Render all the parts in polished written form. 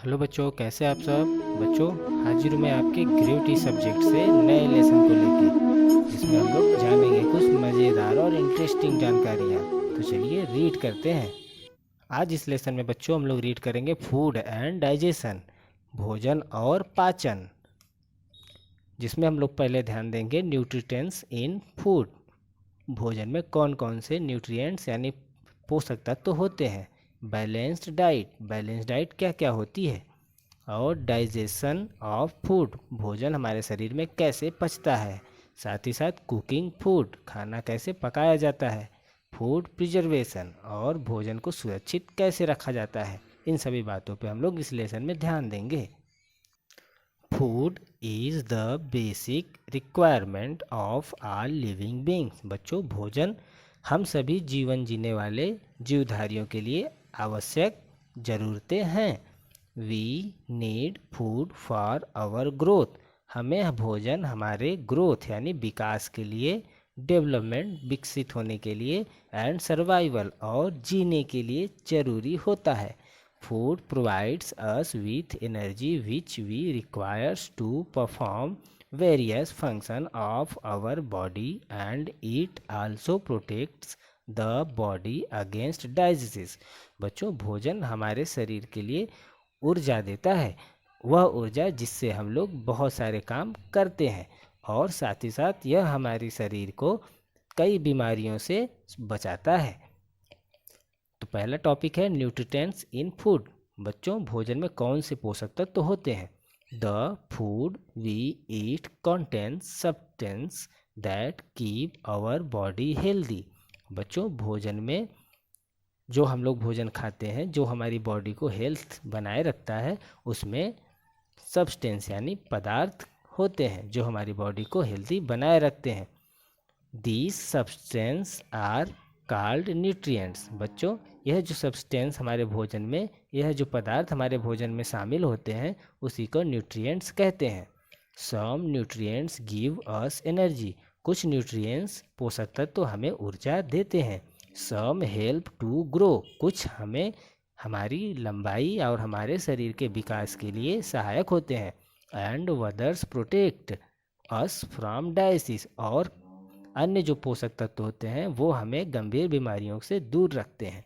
Hello बच्चों, कैसे आप सब। बच्चों, हाजिर हूँ मैं आपके ग्रेविटी सब्जेक्ट से नए लेसन को लेके, जिसमें हम लोग जानेंगे कुछ मज़ेदार और इंटरेस्टिंग जानकारियाँ। तो चलिए रीड करते हैं। आज इस लेसन में बच्चों हम लोग रीड करेंगे फूड एंड डाइजेशन, भोजन और पाचन, जिसमें हम लोग पहले ध्यान देंगे न्यूट्रिएंट्स इन फूड। भोजन में कौन कौन से न्यूट्रिएंट्स यानी पोषक तत्व होते हैं। बैलेंस्ड डाइट क्या क्या होती है। और डाइजेशन ऑफ फूड, भोजन हमारे शरीर में कैसे पचता है। साथ ही साथ कुकिंग फूड, खाना कैसे पकाया जाता है। फूड प्रिजर्वेशन, और भोजन को सुरक्षित कैसे रखा जाता है। इन सभी बातों पे हम लोग इस लेसन में ध्यान देंगे। Food is the basic requirement of all living beings. बच्चों, भोजन हम सभी जीवन जीने वाले जीवधारियों के लिए आवश्यक ज़रूरतें हैं। We need food for our growth, हमें भोजन हमारे ग्रोथ यानी विकास के लिए, डेवलपमेंट विकसित होने के लिए, एंड सर्वाइवल और जीने के लिए ज़रूरी होता है। Food provides us with energy which we requires to perform various functions of our body, and it also protects the body against diseases। बच्चों, भोजन हमारे शरीर के लिए ऊर्जा देता है, वह ऊर्जा जिससे हम लोग बहुत सारे काम करते हैं, और साथ ही साथ यह हमारे शरीर को कई बीमारियों से बचाता है। तो पहला टॉपिक है न्यूट्रिएंट्स इन फूड। बच्चों, भोजन में कौन से पोषक तत्व होते हैं। The food we eat contains substance that keep our body healthy. बच्चों, भोजन में जो हम लोग भोजन खाते हैं, जो हमारी बॉडी को हेल्थ बनाए रखता है, उसमें सब्सटेंस यानी पदार्थ होते हैं जो हमारी बॉडी को हेल्दी बनाए रखते हैं। These substance are called nutrients. बच्चों, यह जो सब्सटेंस हमारे भोजन में, यह जो पदार्थ हमारे भोजन में शामिल होते हैं, उसी को न्यूट्रिएंट्स कहते हैं। सम न्यूट्रिएंट्स गिव अस एनर्जी, कुछ न्यूट्रिएंट्स पोषक तत्व हमें ऊर्जा देते हैं। सम हेल्प टू ग्रो, कुछ हमें हमारी लंबाई और हमारे शरीर के विकास के लिए सहायक होते हैं। And others protect us from diocese, और अन्य जो पोषक तत्व होते हैं वो हमें गंभीर बीमारियों से दूर रखते हैं।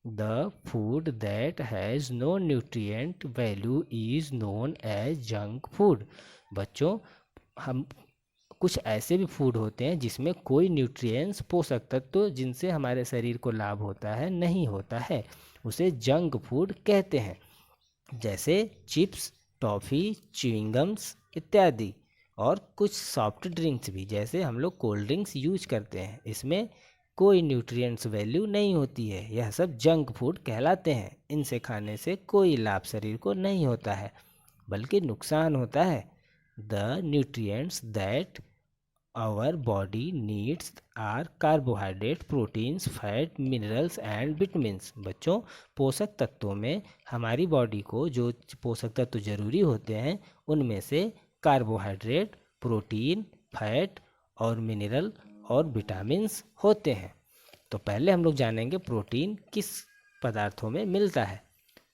The food that has no nutrient value is known as junk food. बच्चों, हम कुछ ऐसे भी फूड होते हैं जिसमें कोई न्यूट्रिएंट्स पोषक तत्व जिनसे हमारे शरीर को लाभ होता है नहीं होता है, उसे जंक फूड कहते हैं। जैसे चिप्स, टॉफ़ी, च्युइंगम्स इत्यादि। और कुछ सॉफ्ट ड्रिंक्स भी, जैसे हम लोग कोल्ड ड्रिंक्स यूज करते हैं, इसमें कोई न्यूट्रिएंट्स वैल्यू नहीं होती है, यह सब जंक फूड कहलाते हैं। इनसे खाने से कोई लाभ शरीर को नहीं होता है, बल्कि नुकसान होता है। The nutrients that our body needs are carbohydrate, proteins, fat, minerals and vitamins. बच्चों, पोषक तत्वों में हमारी बॉडी को जो पोषक तत्व जरूरी होते हैं, उनमें से कार्बोहाइड्रेट, प्रोटीन, फैट और मिनरल और विटामिन्स होते हैं। तो पहले हम लोग जानेंगे प्रोटीन किस पदार्थों में मिलता है।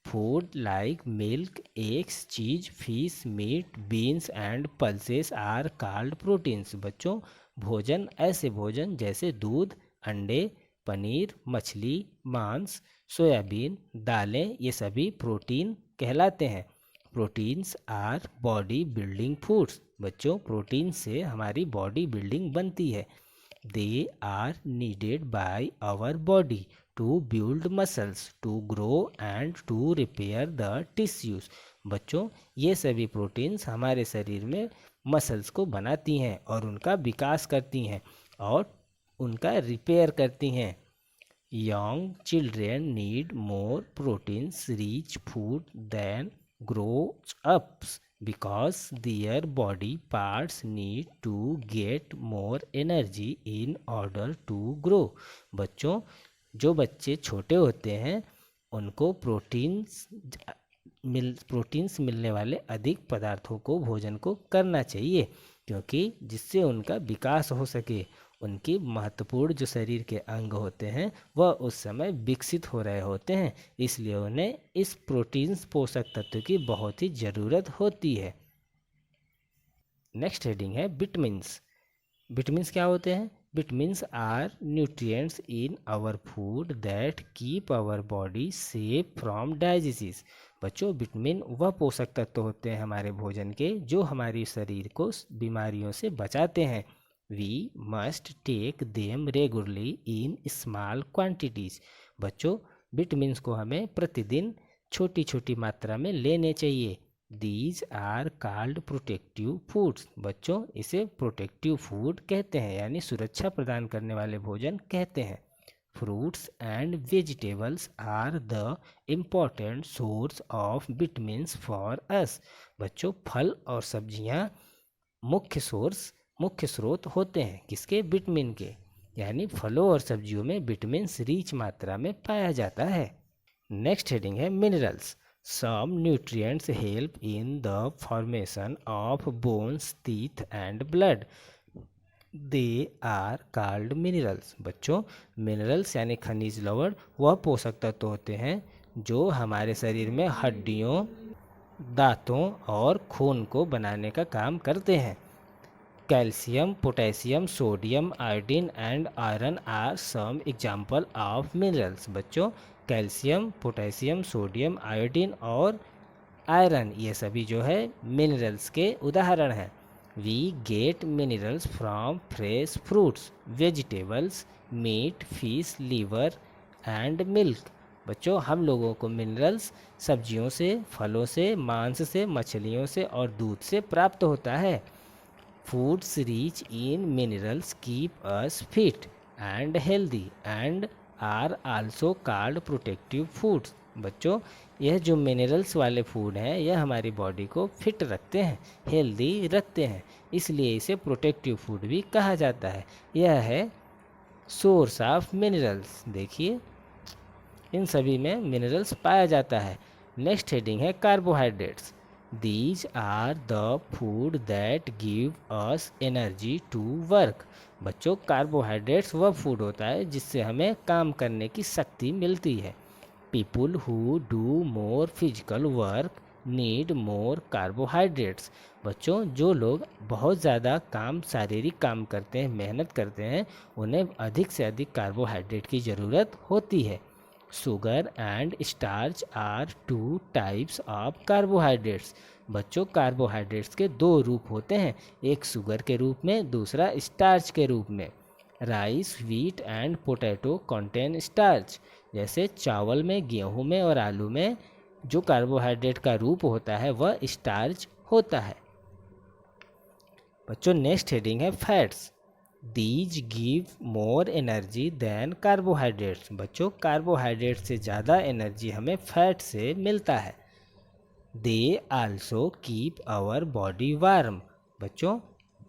Food like milk, eggs, cheese, fish, meat, beans and pulses are called proteins. बच्चों, भोजन, ऐसे भोजन जैसे दूध, अंडे, पनीर, मछली, मांस, सोयाबीन, दालें, ये सभी प्रोटीन कहलाते हैं। Proteins are body building foods. बच्चों, प्रोटीन से हमारी बॉडी बिल्डिंग बनती है। They are needed by our body to build muscles, to grow and to repair the tissues. बच्चों, ये सभी प्रोटीन्स हमारे शरीर में मसल्स को बनाती हैं और उनका विकास करती हैं और उनका रिपेयर करती हैं। Young children need more proteins rich food than grows up because their body parts need to get more energy in order to grow। बच्चों, जो बच्चे छोटे होते हैं उनको प्रोटीन्स मिलने वाले अधिक पदार्थों को, भोजन को करना चाहिए, क्योंकि जिससे उनका विकास हो सके उनकी महत्वपूर्ण जो शरीर के अंग होते हैं वह उस समय विकसित हो रहे होते हैं, इसलिए उन्हें इस प्रोटीन्स पोषक तत्व की बहुत ही ज़रूरत होती है। नेक्स्ट हेडिंग है विटामिन्स। विटामिन्स क्या होते हैं? Vitamins are nutrients in our food that keep our body safe from diseases. बच्चों, विटामिन वह पोषक तत्व होते हैं हमारे भोजन के जो हमारे शरीर को बीमारियों से बचाते हैं। We must take them regularly in small quantities. बच्चों, विटामिन्स को हमें प्रतिदिन छोटी छोटी मात्रा में लेने चाहिए। These are called protective foods. बच्चों, इसे प्रोटेक्टिव फूड कहते हैं, यानी सुरक्षा प्रदान करने वाले भोजन कहते हैं। Fruits and vegetables are the important source of vitamins for us. बच्चों, फल और सब्जियां मुख्य स्रोत होते हैं किसके? विटामिन के, यानी फलों और सब्जियों में विटामिन्स रिच मात्रा में पाया जाता है। नेक्स्ट हेडिंग है minerals. Some nutrients help in the formation of bones, teeth and blood. They are called minerals. बच्चों, मिनरल्स यानी खनिज लवण वह पोषक तत्व होते हैं जो हमारे शरीर में हड्डियों, दांतों और खून को बनाने का काम करते हैं। Calcium, potassium, sodium, iodine and iron are some example of minerals. बच्चों, कैल्शियम, पोटेशियम, सोडियम, आयोडीन और आयरन ये सभी जो है मिनरल्स के उदाहरण हैं। We get minerals from fresh fruits, vegetables, meat, fish, liver and milk. बच्चों, हम लोगों को मिनरल्स सब्जियों से, फलों से, मांस से, मछलियों से और दूध से प्राप्त होता है। Foods rich in minerals keep us fit and healthy and are also called protective foods. बच्चों, यह जो मिनरल्स वाले फूड हैं यह हमारी बॉडी को फिट रखते हैं, हेल्दी रखते हैं, इसलिए इसे प्रोटेक्टिव फूड भी कहा जाता है। यह है सोर्स ऑफ मिनरल्स। देखिए, इन सभी में मिनरल्स पाया जाता है। नेक्स्ट हेडिंग है carbohydrates. These are the food that give us energy to work. बच्चों, कार्बोहाइड्रेट्स वह फूड होता है जिससे हमें काम करने की शक्ति मिलती है। People who do more physical work need more carbohydrates. बच्चों, जो लोग बहुत ज़्यादा शारीरिक काम करते हैं, मेहनत करते हैं, उन्हें अधिक से अधिक कार्बोहाइड्रेट की ज़रूरत होती है। Sugar and starch are two types of carbohydrates. बच्चों, कार्बोहाइड्रेट्स के दो रूप होते हैं, एक शुगर के रूप में, दूसरा स्टार्च के रूप में। Rice, wheat and potato contain starch. जैसे चावल में, गेहूं में और आलू में जो कार्बोहाइड्रेट का रूप होता है वह स्टार्च होता है। बच्चों, नेक्स्ट हेडिंग है fats. These give more energy than carbohydrates. बच्चों, कार्बोहाइड्रेट से ज़्यादा एनर्जी हमें फैट से मिलता है। They also keep our body warm. बच्चों,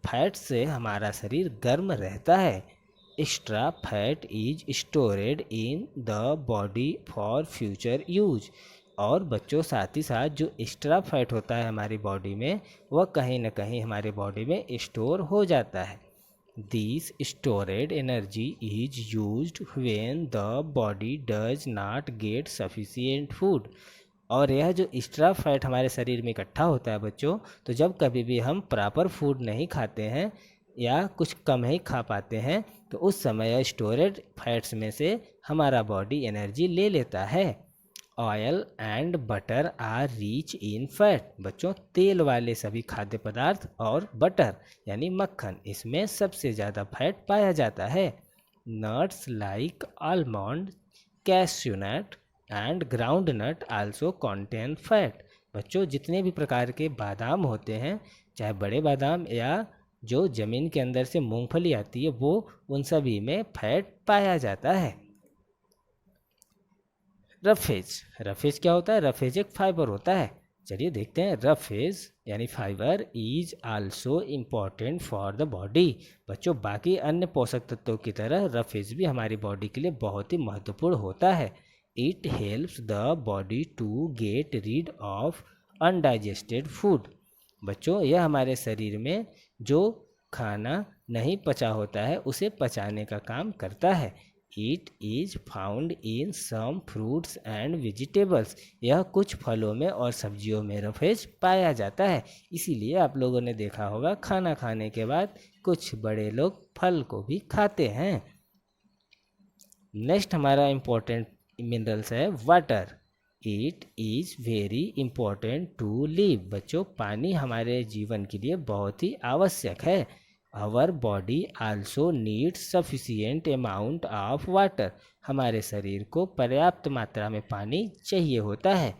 फैट से हमारा शरीर गर्म रहता है। Extra fat is storeyed in the body for future use. और बच्चों, साथ ही साथ जो एक्स्ट्रा फैट होता है हमारी बॉडी में वह कहीं ना कहीं हमारी बॉडी में स्टोर हो जाता है। This stored energy is used when the body does not get sufficient food. और यह जो एक्स्ट्रा फैट हमारे शरीर में इकट्ठा होता है बच्चों, तो जब कभी भी हम प्रॉपर फूड नहीं खाते हैं या कुछ कम ही खा पाते हैं तो उस समय स्टोरेड फैट्स में से हमारा बॉडी एनर्जी ले लेता है। Oil and butter are rich in fat. बच्चों, तेल वाले सभी खाद्य पदार्थ और बटर यानी मक्खन, इसमें सबसे ज़्यादा फैट पाया जाता है। Nuts like almond, cashew nut and groundnut also contain fat. बच्चों, जितने भी प्रकार के बादाम होते हैं, चाहे बड़े बादाम या जो ज़मीन के अंदर से मूंगफली आती है, वो उन सभी में फैट पाया जाता है। रफेज क्या होता है? रफेज एक फाइबर होता है। चलिए देखते हैं। रफेज यानी fibre is also important for the body. बच्चों, बाकी अन्य पोषक तत्वों की तरह रफेज भी हमारी बॉडी के लिए बहुत ही महत्वपूर्ण होता है। It helps the body to get rid of undigested food. बच्चों, यह हमारे शरीर में जो खाना नहीं पचा होता है उसे पचाने का काम करता है। It is found in some fruits and vegetables, यह कुछ फलों में और सब्जियों में रफेज पाया जाता है। इसीलिए आप लोगों ने देखा होगा खाना खाने के बाद कुछ बड़े लोग फल को भी खाते हैं। नेक्स्ट हमारा इम्पोर्टेंट मिनरल्स है water. It is very important to live. बच्चों, पानी हमारे जीवन के लिए बहुत ही आवश्यक है। Our body also needs sufficient amount of water. हमारे शरीर को पर्याप्त मात्रा में पानी चाहिए होता है।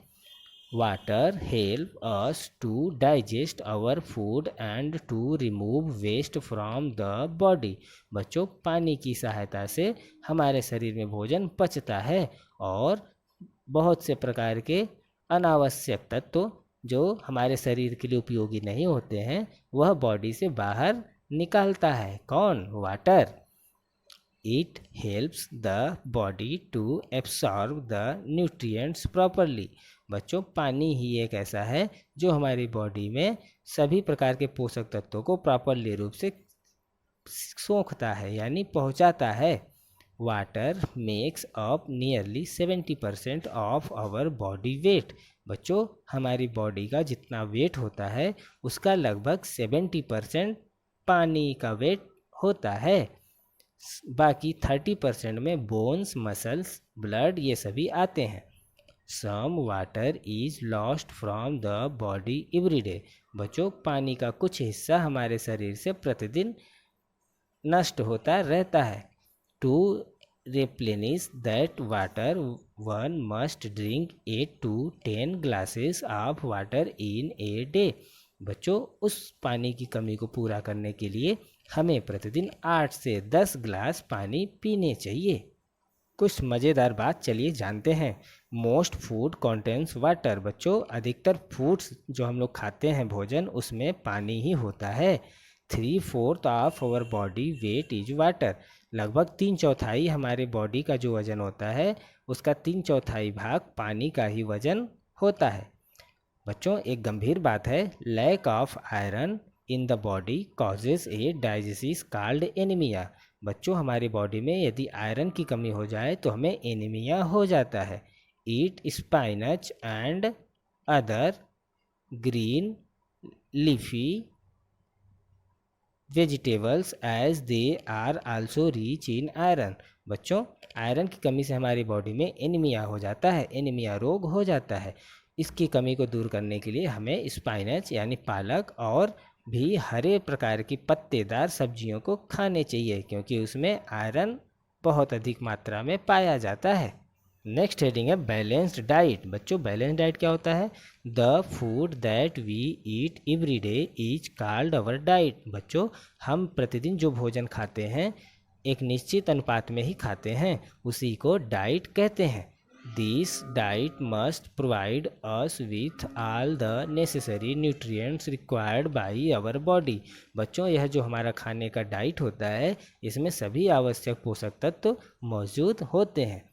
Water help us to digest our food and to remove waste from the body. बच्चों, पानी की सहायता से हमारे शरीर में भोजन पचता है और बहुत से प्रकार के अनावश्यक तत्व जो हमारे शरीर के लिए उपयोगी नहीं होते हैं वह बॉडी से बाहर निकालता है। कौन? Water. It helps the body to absorb the nutrients properly. बच्चों, पानी ही एक ऐसा है जो हमारी बॉडी में सभी प्रकार के पोषक तत्वों को प्रॉपरली रूप से सोखता है यानी पहुंचाता है। Water makes up nearly 70% of our body weight. बच्चों, हमारी बॉडी का जितना वेट होता है उसका लगभग 70% पानी का वेट होता है। बाकी 30% में बोन्स, मसल्स, ब्लड ये सभी आते हैं। Some water is lost from the body every day. बच्चों, पानी का कुछ हिस्सा हमारे शरीर से प्रतिदिन नष्ट होता रहता है। To replenish that water one must drink 8 to 10 glasses of water in a day। बच्चों, उस पानी की कमी को पूरा करने के लिए हमें प्रतिदिन 8 से 10 ग्लास पानी पीने चाहिए। कुछ मज़ेदार बात चलिए जानते हैं। Most food contains water. बच्चों, अधिकतर फूड्स जो हम लोग खाते हैं भोजन उसमें पानी ही होता है। 3/4 of our body weight is water. लगभग 3/4 हमारे बॉडी का जो वजन होता है उसका 3/4 भाग पानी का ही वजन होता है। बच्चों, एक गंभीर बात है, lack of iron in the body causes a disease called anaemia. बच्चों, हमारी बॉडी में यदि आयरन की कमी हो जाए तो हमें एनीमिया हो जाता है। Eat spinach and other green leafy vegetables as they are also rich in iron. बच्चों, आयरन की कमी से हमारी बॉडी में एनीमिया हो जाता है, एनीमिया रोग हो जाता है। इसकी कमी को दूर करने के लिए हमें स्पाइनच यानी पालक और भी हरे प्रकार की पत्तेदार सब्जियों को खाने चाहिए क्योंकि उसमें आयरन बहुत अधिक मात्रा में पाया जाता है। नेक्स्ट हेडिंग है बैलेंस्ड डाइट। बच्चों, बैलेंस्ड डाइट क्या होता है? The food that we eat every day is called our diet. बच्चों, हम प्रतिदिन जो भोजन खाते हैं एक निश्चित अनुपात में ही खाते हैं, उसी को डाइट कहते हैं। This diet must provide us with all the necessary nutrients required by our body. बच्चों, यह जो हमारा खाने का डाइट होता है इसमें सभी आवश्यक पोषक तत्व मौजूद होते हैं।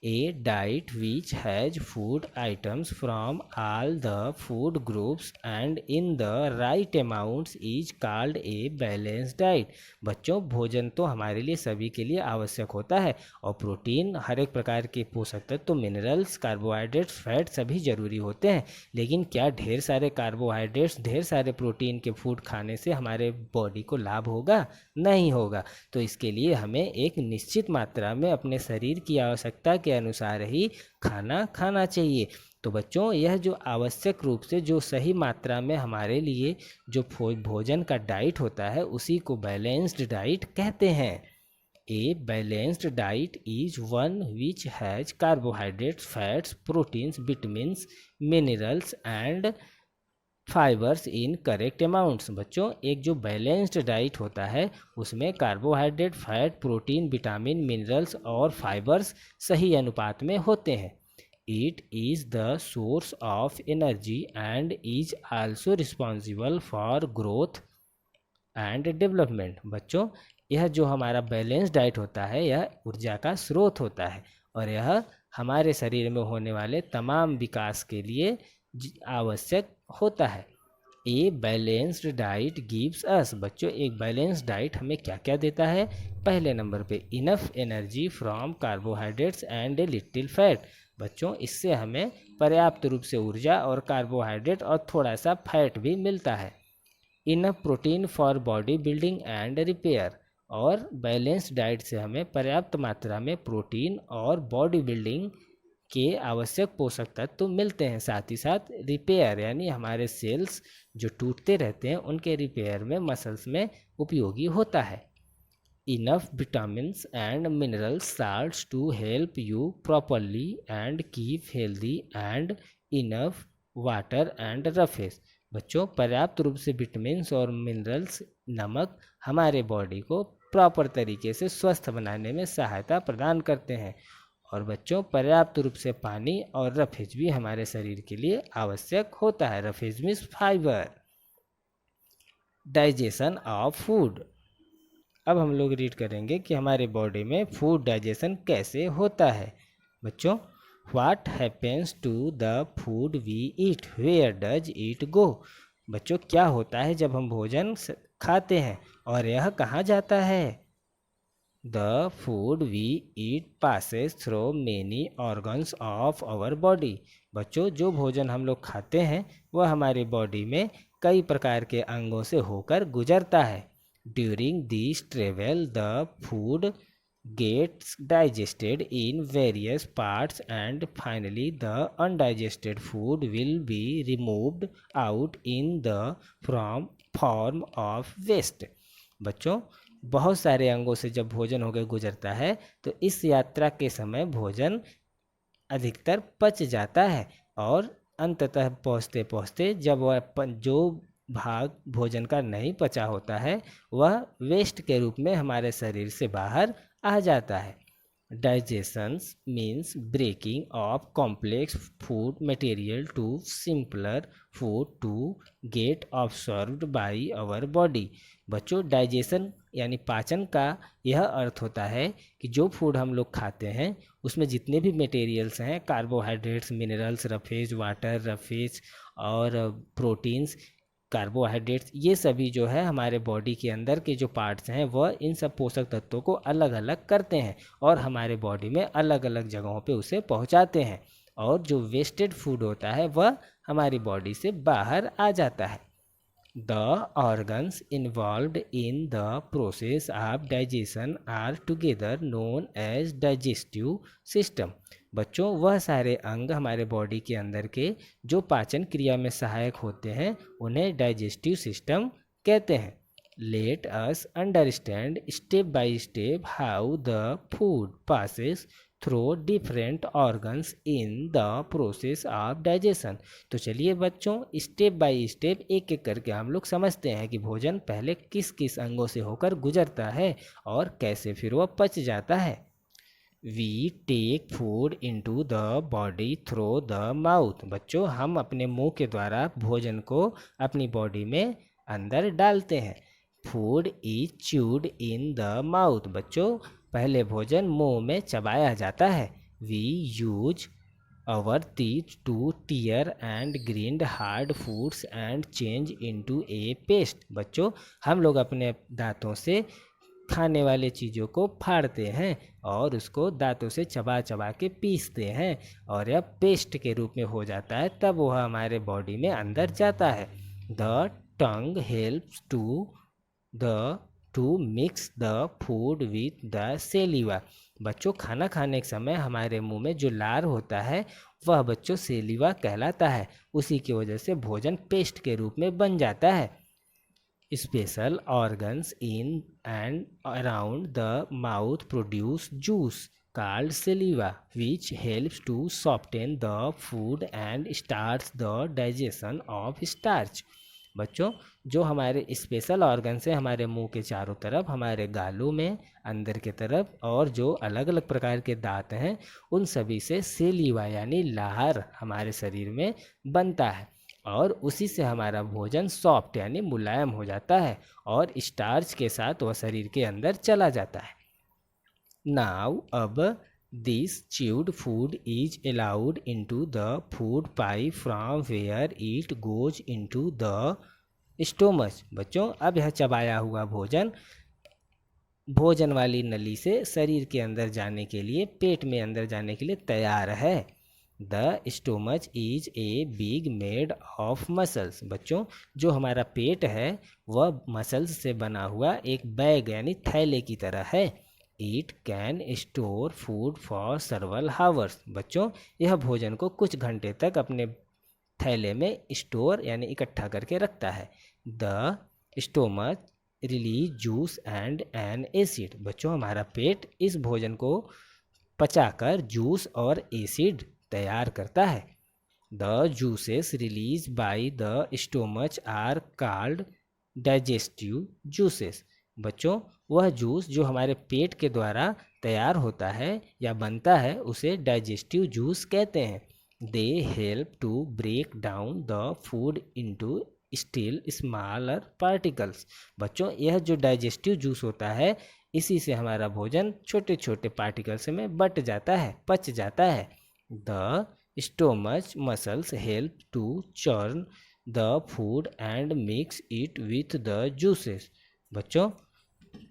A diet which has food items from all the food groups and in the right amounts is called a balanced diet। बच्चों, भोजन तो हमारे लिए सभी के लिए आवश्यक होता है और प्रोटीन, हर एक प्रकार के पोषक तत्व तो मिनरल्स, कार्बोहाइड्रेट्स, फैट सभी जरूरी होते हैं। लेकिन क्या ढेर सारे कार्बोहाइड्रेट्स, ढेर सारे प्रोटीन के फूड खाने से हमारे बॉडी को लाभ होगा? नहीं होगा। तो इसके लिए हमें एक निश्चित मात्रा में अपने शरीर की आवश्यकता के अनुसार ही खाना खाना चाहिए। तो बच्चों, यह जो आवश्यक रूप से जो सही मात्रा में हमारे लिए जो भोजन का डाइट होता है उसी को बैलेंस्ड डाइट कहते हैं। A balanced diet is one which has carbohydrates, fats, proteins, vitamins, minerals and fibres in correct amounts. बच्चों, एक जो बैलेंस्ड डाइट होता है उसमें carbohydrate, fat, protein, vitamin, minerals और फाइबर्स सही अनुपात में होते हैं। It is the source of energy and is also responsible for growth and development. बच्चों, यह जो हमारा बैलेंस डाइट होता है यह ऊर्जा का स्रोत होता है और यह हमारे शरीर में होने वाले तमाम विकास के लिए आवश्यक होता है। A balanced diet gives us. बच्चों एक बैलेंस्ड डाइट हमें क्या क्या देता है? पहले नंबर पे enough energy from carbohydrates and a little fat. बच्चों इससे हमें पर्याप्त रूप से ऊर्जा और कार्बोहाइड्रेट और थोड़ा सा फैट भी मिलता है। Enough protein for body building and repair. और बैलेंस्ड डाइट से हमें पर्याप्त मात्रा में प्रोटीन और बॉडी बिल्डिंग के आवश्यक पोषक तत्व मिलते हैं। साथ ही साथ रिपेयर यानी हमारे सेल्स जो टूटते रहते हैं उनके रिपेयर में, मसल्स में उपयोगी होता है। Enough vitamins and mineral salts to help you properly and keep healthy and enough water and roughage. बच्चों पर्याप्त रूप से विटामिन्स और मिनरल्स, नमक हमारे बॉडी को प्रॉपर तरीके से स्वस्थ बनाने में सहायता प्रदान करते हैं। और बच्चों पर्याप्त रूप से पानी और रफेज भी हमारे शरीर के लिए आवश्यक होता है। Roughage means fibre. Digestion of food. अब हम लोग रीड करेंगे कि हमारे बॉडी में फूड डाइजेशन कैसे होता है। बच्चों what happens to the food we eat, where does it go. बच्चों क्या होता है जब हम भोजन खाते हैं और यह कहाँ जाता है? The food we eat passes through many organs of our body. बच्चों जो भोजन हम लोग खाते हैं वह हमारी बॉडी में कई प्रकार के अंगों से होकर गुजरता है। During this travel the food gets digested in various parts and finally the undigested food will be removed out in the form of waste। बच्चों बहुत सारे अंगों से जब भोजन होकर गुजरता है तो इस यात्रा के समय भोजन अधिकतर पच जाता है और अंततः पहुँचते पहुँचते जब वह जो भाग भोजन का नहीं पचा होता है वह वेस्ट के रूप में हमारे शरीर से बाहर आ जाता है। Digestions means breaking of complex food material to simpler food to get absorbed by our body. बच्चों डाइजेशन यानी पाचन का यह अर्थ होता है कि जो फूड हम लोग खाते हैं उसमें जितने भी मटेरियल्स हैं, carbohydrates, minerals, roughage, water, roughage और प्रोटीन्स, कार्बोहाइड्रेट्स, ये सभी जो है हमारे बॉडी के अंदर के जो पार्ट्स हैं वह इन सब पोषक तत्वों को अलग अलग करते हैं और हमारे बॉडी में अलग अलग जगहों पे उसे पहुंचाते हैं। और जो वेस्टेड फूड होता है वह हमारी बॉडी से बाहर आ जाता है। The organs involved in the process of digestion are together known as digestive system. बच्चों वह सारे अंग हमारे बॉडी के अंदर के जो पाचन क्रिया में सहायक होते हैं उन्हें डाइजेस्टिव सिस्टम कहते हैं। Let us understand step by step how the food passes through different organs in the process of digestion. तो चलिए बच्चों स्टेप बाय स्टेप एक एक करके हम लोग समझते हैं कि भोजन पहले किस किस अंगों से होकर गुजरता है और कैसे फिर वह पच जाता है। We take food into the body through the mouth. बच्चों हम अपने मुंह के द्वारा भोजन को अपनी बॉडी में अंदर डालते हैं। Food is chewed in the mouth. बच्चों पहले भोजन मुंह में चबाया जाता है। We use our teeth to tear and grind hard foods and change into a paste. बच्चों हम लोग अपने दांतों से खाने वाले चीज़ों को फाड़ते हैं और उसको दांतों से चबा चबा के पीसते हैं और यह पेस्ट के रूप में हो जाता है, तब वह हमारे बॉडी में अंदर जाता है। The tongue helps to mix the food with the saliva. बच्चों खाना खाने के समय हमारे मुंह में जो लार होता है वह बच्चों सेलिवा कहलाता है। उसी की वजह से भोजन पेस्ट के रूप में बन जाता है। Special organs in and around the mouth produce juice called saliva which helps to soften the food and starts the digestion of starch। बच्चों जो हमारे स्पेशल ऑर्गन्स हैं हमारे मुंह के चारों तरफ, हमारे गालों में अंदर के तरफ और जो अलग अलग प्रकार के दांत हैं उन सभी से सेलिवा यानी लार हमारे शरीर में बनता है और उसी से हमारा भोजन सॉफ्ट यानी मुलायम हो जाता है और स्टार्च के साथ वह शरीर के अंदर चला जाता है। नाउ अब this chewed food is allowed into the food pipe from where it goes into the stomach. बच्चों अब यह चबाया हुआ भोजन भोजन वाली नली से शरीर के अंदर जाने के लिए, पेट में अंदर जाने के लिए तैयार है। The stomach is a big made of muscles. बच्चों जो हमारा पेट है वह मसल्स से बना हुआ एक बैग यानी थैले की तरह है। It can store food for सर्वल hours. बच्चों यह भोजन को कुछ घंटे तक अपने थैले में स्टोर यानी इकट्ठा करके रखता है। The stomach release juice and N acid. बच्चों हमारा पेट इस भोजन को पचाकर जूस और एसिड तैयार करता है। The juices release by the stomach are called digestive juices. बच्चों वह जूस जो हमारे पेट के द्वारा तैयार होता है या बनता है उसे डाइजेस्टिव जूस कहते हैं। They help to break down the food into still smaller particles. बच्चों यह जो डाइजेस्टिव जूस होता है इसी से हमारा भोजन छोटे छोटे पार्टिकल्स में बट जाता है, पच जाता है। The stomach muscles help to churn the food and mix it with the juices. बच्चों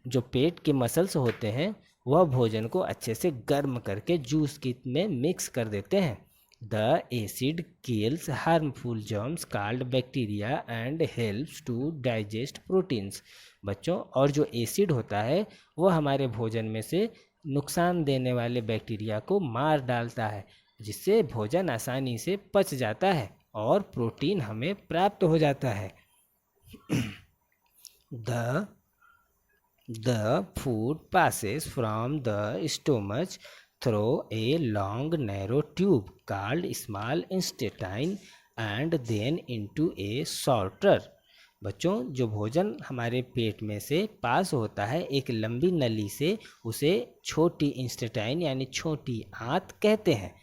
जो पेट के मसल्स होते हैं वह भोजन को अच्छे से गर्म करके जूस की में मिक्स कर देते हैं। The acid kills harmful germs called bacteria and helps to digest proteins. बच्चों और जो एसिड होता है वह हमारे भोजन में से नुकसान देने वाले बैक्टीरिया को मार डालता है, जिससे भोजन आसानी से पच जाता है और प्रोटीन हमें प्राप्त हो जाता है। The food passes from the stomach through a long narrow tube called small intestine and then into a sorter। बच्चों जो भोजन हमारे पेट में से पास होता है एक लंबी नली से उसे छोटी इंस्टेटाइन यानी छोटी आंत कहते हैं।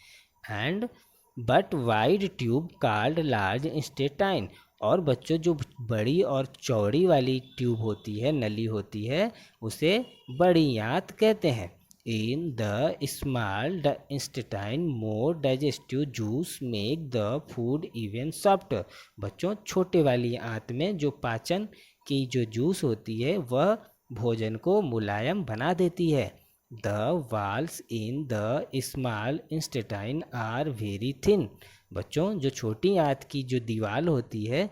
And but wide tube called large intestine. और बच्चों जो बड़ी और चौड़ी वाली ट्यूब होती है, नली होती है, उसे बड़ी आंत कहते हैं। In the small intestine more digestive juice make the food even softer. बच्चों छोटे वाली आंत में जो पाचन की जो जूस होती है वह भोजन को मुलायम बना देती है। The walls in the small intestine are very thin. बच्चों जो छोटी आंत की जो दीवार होती है,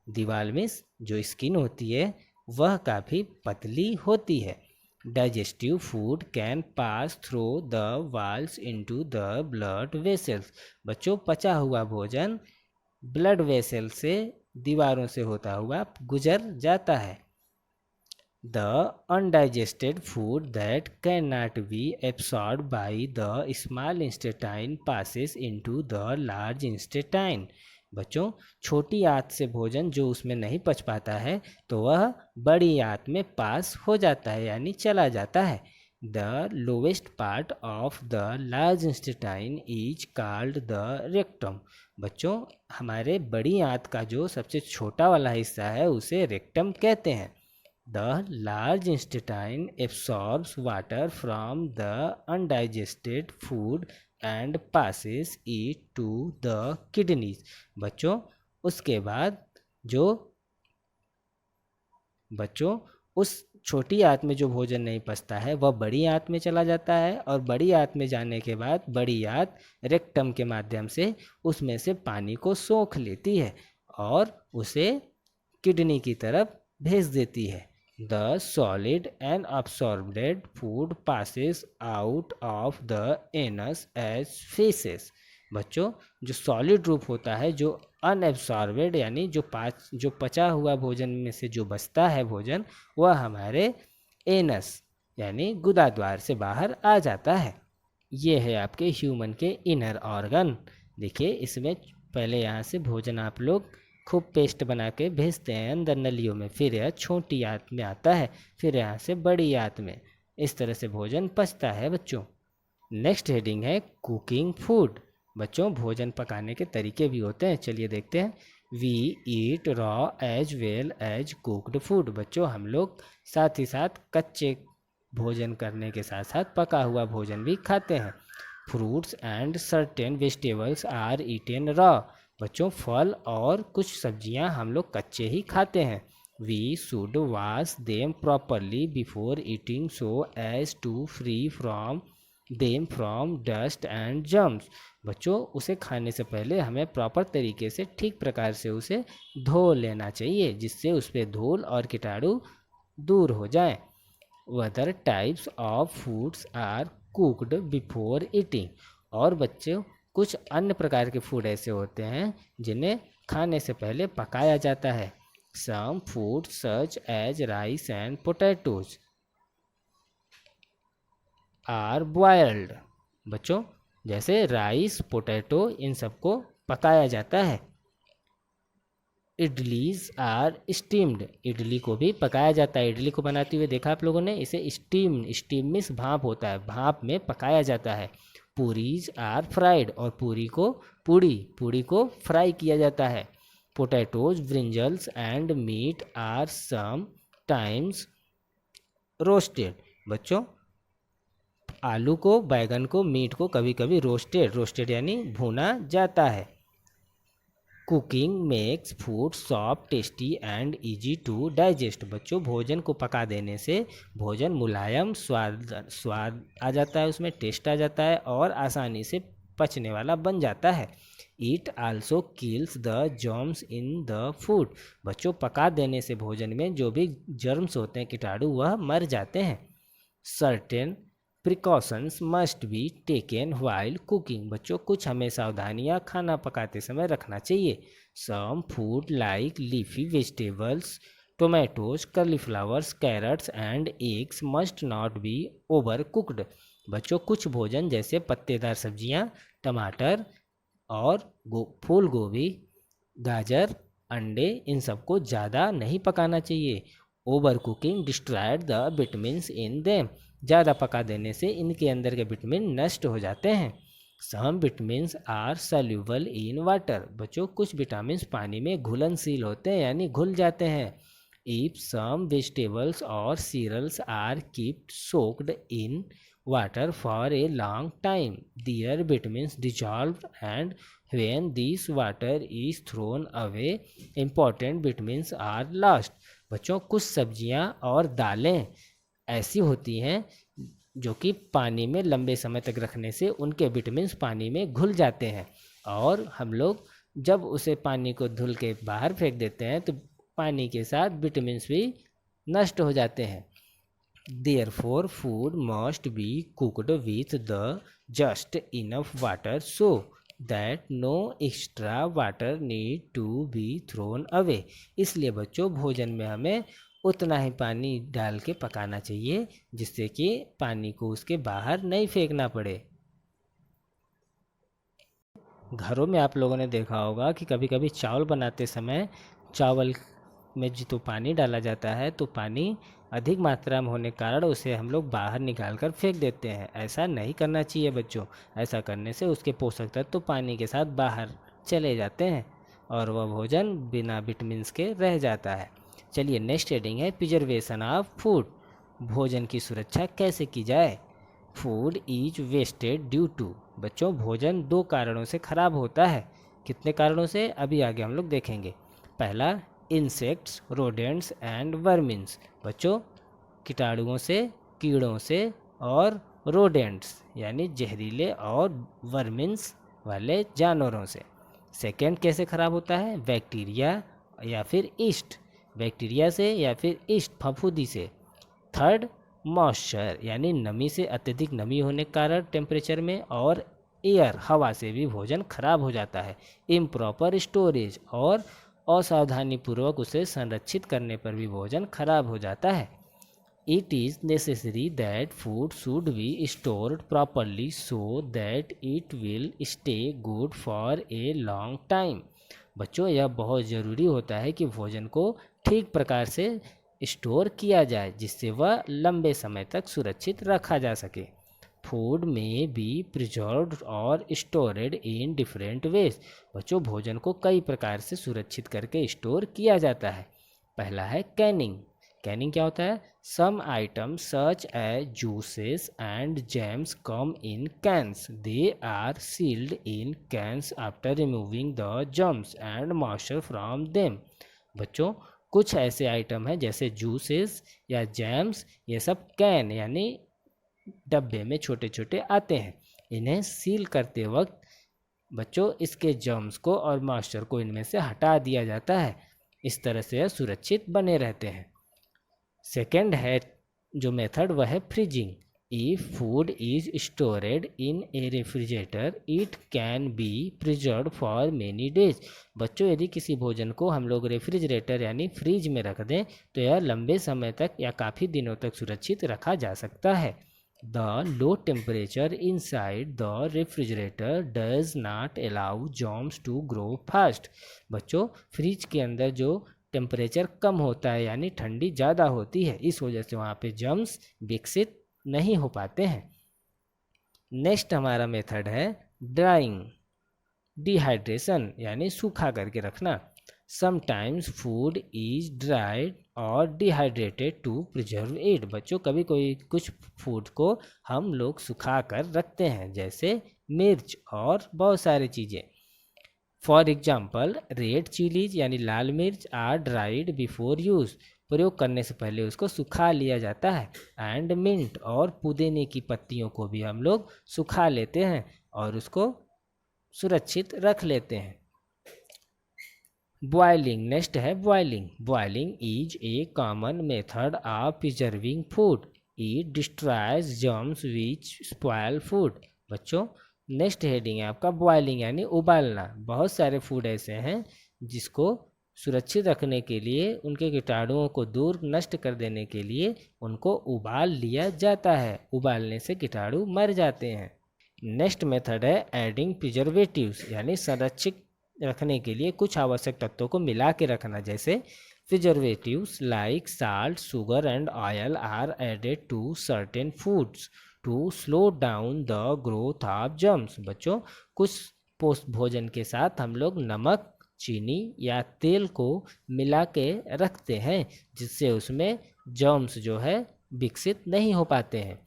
दीवार में जो स्किन होती है वह काफ़ी पतली होती है। Digestive food can pass through the walls into the blood vessels. बच्चों पचा हुआ भोजन ब्लड वेसल से दीवारों से होता हुआ गुजर जाता है। The undigested food that cannot be absorbed by the small intestine passes into the large intestine। बच्चों छोटी आंत से भोजन जो उसमें नहीं पच पाता है तो वह बड़ी आंत में पास हो जाता है यानी चला जाता है। The lowest part of the large intestine is called the rectum। बच्चों हमारे बड़ी आंत का जो सबसे छोटा वाला हिस्सा है उसे रेक्टम कहते हैं। The large intestine absorbs water from the undigested food and passes it to the kidneys। बच्चों उसके बाद जो बच्चों उस छोटी आंत में जो भोजन नहीं पचता है वह बड़ी आंत में चला जाता है और बड़ी आंत में जाने के बाद बड़ी आंत रेक्टम के माध्यम से उसमें से पानी को सोख लेती है और उसे किडनी की तरफ भेज देती है। The solid and absorbed food passes out of the anus as feces। बच्चों जो सॉलिड रूप होता है, जो अनएब्सॉर्बेड यानी जो पचा हुआ भोजन में से जो बचता है भोजन वह हमारे एनस यानी गुदाद्वार से बाहर आ जाता है। ये है आपके ह्यूमन के इनर ऑर्गन। देखिए इसमें पहले यहाँ से भोजन आप लोग खूब पेस्ट बना के भेजते हैं अंदर नलियों में, फिर यह छोटी आंत में आता है, फिर यहाँ से बड़ी आंत में, इस तरह से भोजन पचता है बच्चों। नेक्स्ट हेडिंग है कुकिंग फूड। बच्चों भोजन पकाने के तरीके भी होते हैं, चलिए देखते हैं। We eat raw as well as cooked food. बच्चों हम लोग साथ ही साथ कच्चे भोजन करने के साथ साथ पका हुआ भोजन भी खाते हैं। Fruits and certain vegetables are eaten raw. बच्चों फल और कुछ सब्जियां हम लोग कच्चे ही खाते हैं। We should wash them properly before eating so as to free from them from dust and germs. बच्चों उसे खाने से पहले हमें प्रॉपर तरीके से ठीक प्रकार से उसे धो लेना चाहिए, जिससे उस पर धूल और कीटाणु दूर हो जाएं। Whether types of foods are cooked before eating. और बच्चों कुछ अन्य प्रकार के फूड ऐसे होते हैं जिन्हें खाने से पहले पकाया जाता है। Some food such as rice and potatoes are boiled. बच्चों जैसे राइस, पोटैटो, इन सबको पकाया जाता है। Idlis are steamed. इडली को भी पकाया जाता है। इडली को बनाते हुए देखा आप लोगों ने, इसे स्टीम मीन्स भाप होता है, भाप में पकाया जाता है। Puris are fried. और पूड़ी को फ्राई किया जाता है। Potatoes, brinjals and meat are sometimes roasted. बच्चों आलू को, बैगन को, मीट को कभी कभी रोस्टेड यानी भुना जाता है। Cooking makes food soft, tasty and easy to digest. बच्चों भोजन को पका देने से भोजन मुलायम, स्वाद आ जाता है, उसमें टेस्ट आ जाता है और आसानी से पचने वाला बन जाता है। It also kills the germs in the food. बच्चों पका देने से भोजन में जो भी जर्म्स होते हैं, कीटाणु, वह मर जाते हैं। Certain precautions must be taken while cooking. बच्चों कुछ हमें सावधानियां खाना पकाते समय रखना चाहिए। Some food like leafy vegetables, tomatoes, cauliflowers, carrots and eggs must not be overcooked. बच्चों कुछ भोजन जैसे पत्तेदार सब्जियां, टमाटर और फूल गोभी, गाजर, अंडे, इन सबको ज़्यादा नहीं पकाना चाहिए। Over cooking destroyed the vitamins in them. ज़्यादा पका देने से इनके अंदर के विटामिन नष्ट हो जाते हैं। Some vitamins are soluble in water. बच्चों कुछ विटामिन पानी में घुलनशील होते हैं यानी घुल जाते हैं। इफ सम वेजिटेबल्स और cereals are keeped soaked in water for a long time their vitamins dissolve and when this water is thrown away important vitamins are lost. बच्चों कुछ सब्जियां और दालें ऐसी होती हैं जो कि पानी में लंबे समय तक रखने से उनके विटामिन्स पानी में घुल जाते हैं और हम लोग जब उसे पानी को धुल के बाहर फेंक देते हैं तो पानी के साथ विटामिन्स भी नष्ट हो जाते हैं। Therefore food must be cooked with the just enough water so that no extra water need to be thrown away. इसलिए बच्चों भोजन में हमें उतना ही पानी डाल के पकाना चाहिए जिससे कि पानी को उसके बाहर नहीं फेंकना पड़े। घरों में आप लोगों ने देखा होगा कि कभी कभी चावल बनाते समय चावल में जो पानी डाला जाता है तो पानी अधिक मात्रा में होने के कारण उसे हम लोग बाहर निकाल कर फेंक देते हैं। ऐसा नहीं करना चाहिए बच्चों। ऐसा करने से उसके पोषक तत्व तो पानी के साथ बाहर चले जाते हैं और वह भोजन बिना विटामिन्स के रह जाता है। चलिए नेक्स्ट हेडिंग है प्रिजर्वेशन ऑफ फूड। भोजन की सुरक्षा कैसे की जाए। Food is wasted due to. बच्चों भोजन दो कारणों से खराब होता है। कितने कारणों से अभी आगे हम लोग देखेंगे। पहला इंसेक्ट्स, रोडेंट्स एंड वर्मिन्स। बच्चों कीटाणुओं से, कीड़ों से और रोडेंट्स यानी जहरीले और वर्मिन्स वाले जानवरों से। सेकेंड कैसे खराब होता है। बैक्टीरिया या फिर ईस्ट, बैक्टीरिया से या फिर ईस्ट फफूंदी से। थर्ड मॉइस्चर यानी नमी से, अत्यधिक नमी होने के कारण टेम्परेचर में, और एयर हवा से भी भोजन खराब हो जाता है। इम्प्रॉपर स्टोरेज और असावधानी पूर्वक उसे संरक्षित करने पर भी भोजन खराब हो जाता है। It is necessary that food should be stored properly so that it will stay good for a long time. बच्चों यह बहुत ज़रूरी होता है कि भोजन को ठीक प्रकार से स्टोर किया जाए जिससे वह लंबे समय तक सुरक्षित रखा जा सके। फूड में बी प्रिजर्व्ड और स्टोरेड इन डिफरेंट वेज। बच्चों भोजन को कई प्रकार से सुरक्षित करके स्टोर किया जाता है। पहला है कैनिंग। कैनिंग क्या होता है? Some item such as juices and jams come in cans, they are sealed in cans after removing the germs and moisture from them. बच्चों, कुछ ऐसे आइटम हैं जैसे जूसेस या जैम्स, ये सब कैन यानी डब्बे में छोटे छोटे आते हैं। इन्हें सील करते वक्त बच्चों इसके जर्म्स को और मॉइस्चर को इनमें से हटा दिया जाता है। इस तरह से यह सुरक्षित बने रहते हैं। सेकेंड है जो मेथड वह है freezing. If food is storeyed in A refrigerator it can be preserve for many days. बच्चों, यदि किसी भोजन को हम लोग रेफ्रिजरेटर यानी फ्रिज में रख दें तो यह लंबे समय तक या काफ़ी दिनों तक सुरक्षित रखा जा सकता है। The low temperature inside the refrigerator does not allow germs to grow fast। बच्चों, फ्रिज के अंदर जो टेम्परेचर कम होता है यानी ठंडी ज़्यादा होती है, इस वजह से वहाँ पे जर्म्स विकसित नहीं हो पाते हैं। नेक्स्ट हमारा मेथड है ड्राइंग, डिहाइड्रेशन यानी सूखा करके रखना। समटाइम्स फूड इज ड्राइड और डिहाइड्रेटेड टू प्रिजर्व इट। बच्चों, कभी कोई कुछ फूड को हम लोग सुखा कर रखते हैं, जैसे मिर्च और बहुत सारी चीज़ें। फॉर एग्जाम्पल रेड चिलीज यानी लाल मिर्च आर ड्राइड बिफोर यूज, प्रयोग करने से पहले उसको सुखा लिया जाता है। एंड मिंट और पुदीने की पत्तियों को भी हम लोग सुखा लेते हैं और उसको सुरक्षित रख लेते हैं। बॉयलिंग, नेक्स्ट है boiling. Boiling is a common method of preserving food, it destroys germs which spoil food. बच्चों, नेक्स्ट हेडिंग है आपका बॉयलिंग यानी उबालना। बहुत सारे फूड ऐसे हैं जिसको सुरक्षित रखने के लिए, उनके कीटाणुओं को दूर नष्ट कर देने के लिए उनको उबाल लिया जाता है। उबालने से कीटाणु मर जाते हैं। नेक्स्ट मेथड है एडिंग प्रिजर्वेटिव्स यानी संरक्षित रखने के लिए कुछ आवश्यक तत्वों को मिला के रखना, जैसे preservatives like salt, sugar and oil are added to certain foods to slow down the growth of germs. बच्चों, कुछ पोस्ट भोजन के साथ हम लोग नमक, चीनी या तेल को मिला के रखते हैं, जिससे उसमें जर्म्स जो है विकसित नहीं हो पाते हैं।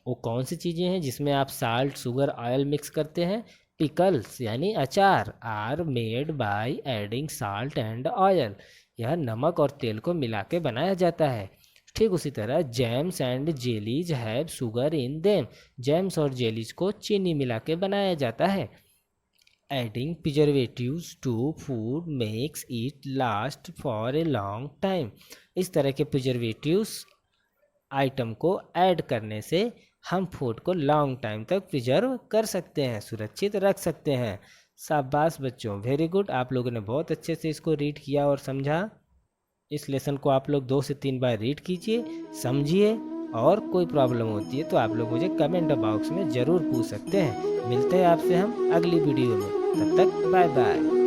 वो कौन सी चीज़ें हैं जिसमें आप साल्ट, शुगर, ऑयल मिक्स करते हैं? पिकल्स यानी अचार are made by adding salt and oil, यह नमक और तेल को मिला के बनाया जाता है। ठीक उसी तरह jams and jellies have sugar in them, jams और जेलीज को चीनी मिला के बनाया जाता है। Adding preservatives to food makes it last for a long time, इस तरह के प्रिजर्वेटिव्स आइटम को ऐड करने से हम फूड को लॉन्ग टाइम तक प्रिजर्व कर सकते हैं, सुरक्षित रख सकते हैं। शाबाश बच्चों, वेरी गुड, आप लोगों ने बहुत अच्छे से इसको रीड किया और समझा। इस लेसन को आप लोग 2 से 3 बार रीड कीजिए, समझिए, और कोई प्रॉब्लम होती है तो आप लोग मुझे कमेंट बॉक्स में ज़रूर पूछ सकते हैं। मिलते हैं आपसे हम अगली वीडियो में, तब तक बाय बाय।